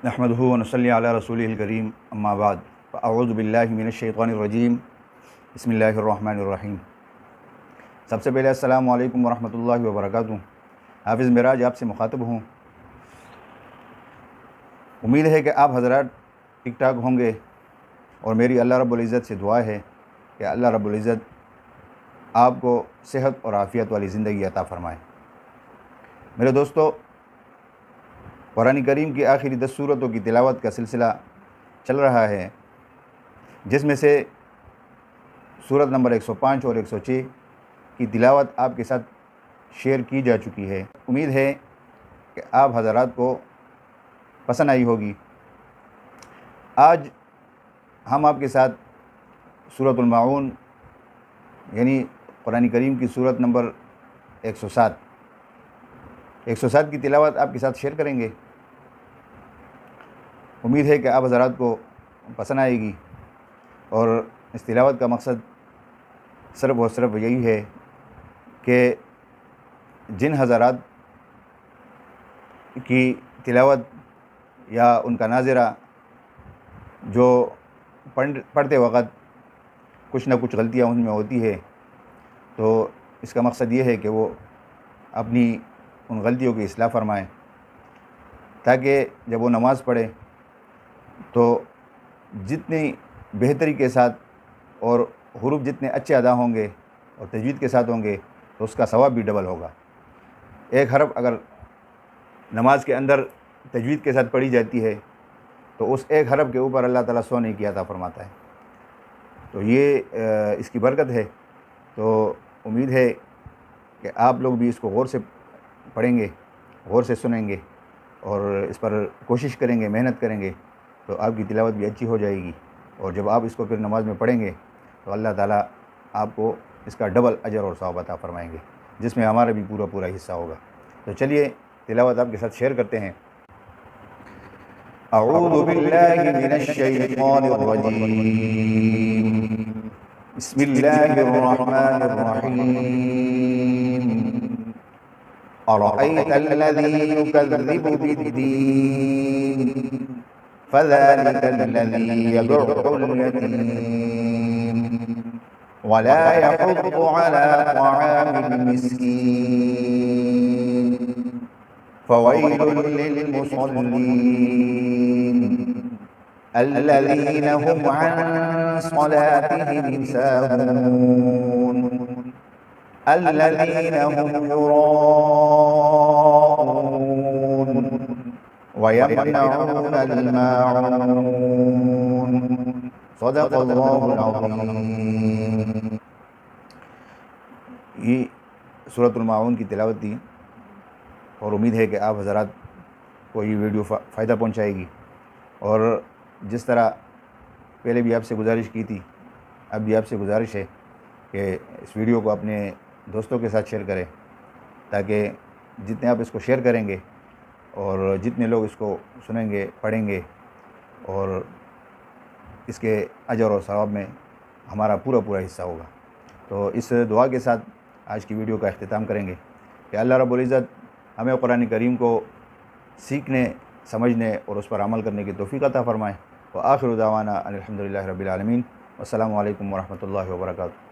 नहमदुहु व नसल्ली अला रसूलिहिल करीम अम्मा बाद अऊज़ु बिल्लाहि मिनश शैतानिर रजीम बिस्मिल्लाहिर रहमानिर रहीम। सबसे पहले अस्सलामु अलैकुम व रहमतुल्लाहि व बरकातुहू। हाफ़िज़ मिराज आपसे मुखातब हूँ। उम्मीद है कि आप हज़रात ठीक ठाक होंगे और मेरी अल्लाह रब्बुल इज़्ज़त से दुआ है कि अल्लाह रब्बुल इज़्ज़त आपको सेहत और आफ़ियत वाली ज़िंदगी अता फ़रमाए। मेरे दोस्तों, कुरान करीम की आखिरी 10 सूरतों की तिलावत का सिलसिला चल रहा है, जिसमें से सूरत नंबर 105 और 106 की तिलावत आपके साथ शेयर की जा चुकी है। उम्मीद है कि आप हज़रात को पसंद आई होगी। आज हम आपके साथ सूरतुल माऊन यानी कुरान करीम की सूरत नंबर 107 की तिलावत आपके साथ शेयर करेंगे। उम्मीद है कि आप हज़रात को पसंद आएगी और इस तिलावत का मकसद सिर्फ़ और सिर्फ यही है कि जिन हज़रात की तिलावत या उनका नाज़िरा जो पढ़ते वक़्त कुछ ना कुछ गलतियाँ उनमें होती है, तो इसका मकसद ये है कि वो अपनी उन गलतियों की इस्लाह फ़रमाएँ, ताकि जब वो नमाज़ पढ़े तो जितनी बेहतरी के साथ और हुरूफ जितने अच्छे अदा होंगे और तजवीद के साथ होंगे तो उसका सवाब भी डबल होगा। एक हरफ अगर नमाज के अंदर तजवीद के साथ पढ़ी जाती है तो उस एक हरफ के ऊपर अल्लाह ताला 100 नेकी अता फ़रमाता है। तो ये इसकी बरकत है। तो उम्मीद है कि आप लोग भी इसको गौर से पढ़ेंगे, गौर से सुनेंगे और इस पर कोशिश करेंगे, मेहनत करेंगे तो आपकी तिलावत भी अच्छी हो जाएगी। और जब आप इसको फिर नमाज में पढ़ेंगे तो अल्लाह ताला आपको इसका डबल अजर और सवाब अता फ़रमाएंगे, जिसमें हमारा भी पूरा हिस्सा होगा। तो चलिए तिलावत आपके साथ शेयर करते हैं। अऊज़ु बिल्लाहि मिनश शैतानिर रजीम। बिस्मिल्लाहिर रहमानिर रहीम। अरअयतल्लज़ी युकज़्ज़िबु बिद्दीन फ़ज़ालिकल्लज़ी यदु'उल यतीम वला यहुद्दु अला तआमिल मिस्कीन फ़वैलुल लिलमुसल्लीन अल्लज़ीना हुम अन सलातिहिम साहून अल्लज़ीना हुम युराऊन व यमनऊनल माऊन। सदक़ल्लाहुल अज़ीम। ये सूरतुल माऊन की तिलावत थी और उम्मीद है कि आप हज़रात को ये वीडियो फ़ायदा पहुंचाएगी। और जिस तरह पहले भी आपसे गुजारिश की थी, अब भी आपसे गुजारिश है कि इस वीडियो को अपने दोस्तों के साथ शेयर करें, ताकि जितने आप इसको शेयर करेंगे और जितने लोग इसको सुनेंगे, पढ़ेंगे और इसके अजर और सवाब में हमारा पूरा हिस्सा होगा। तो इस दुआ के साथ आज की वीडियो का अख्तिताम करेंगे कि अल्लाह रब्बुल इज़्ज़त हमें कुरान करीम को सीखने, समझने और उस पर अमल करने की तौफ़ीक़ अता फ़रमाए। व आखिरु दावाना अनिल हम्दुलिल्लाहि रब्बिल आलमीन। अस्सलामु अलैकुम व रहमतुल्लाहि व बरकातुहू।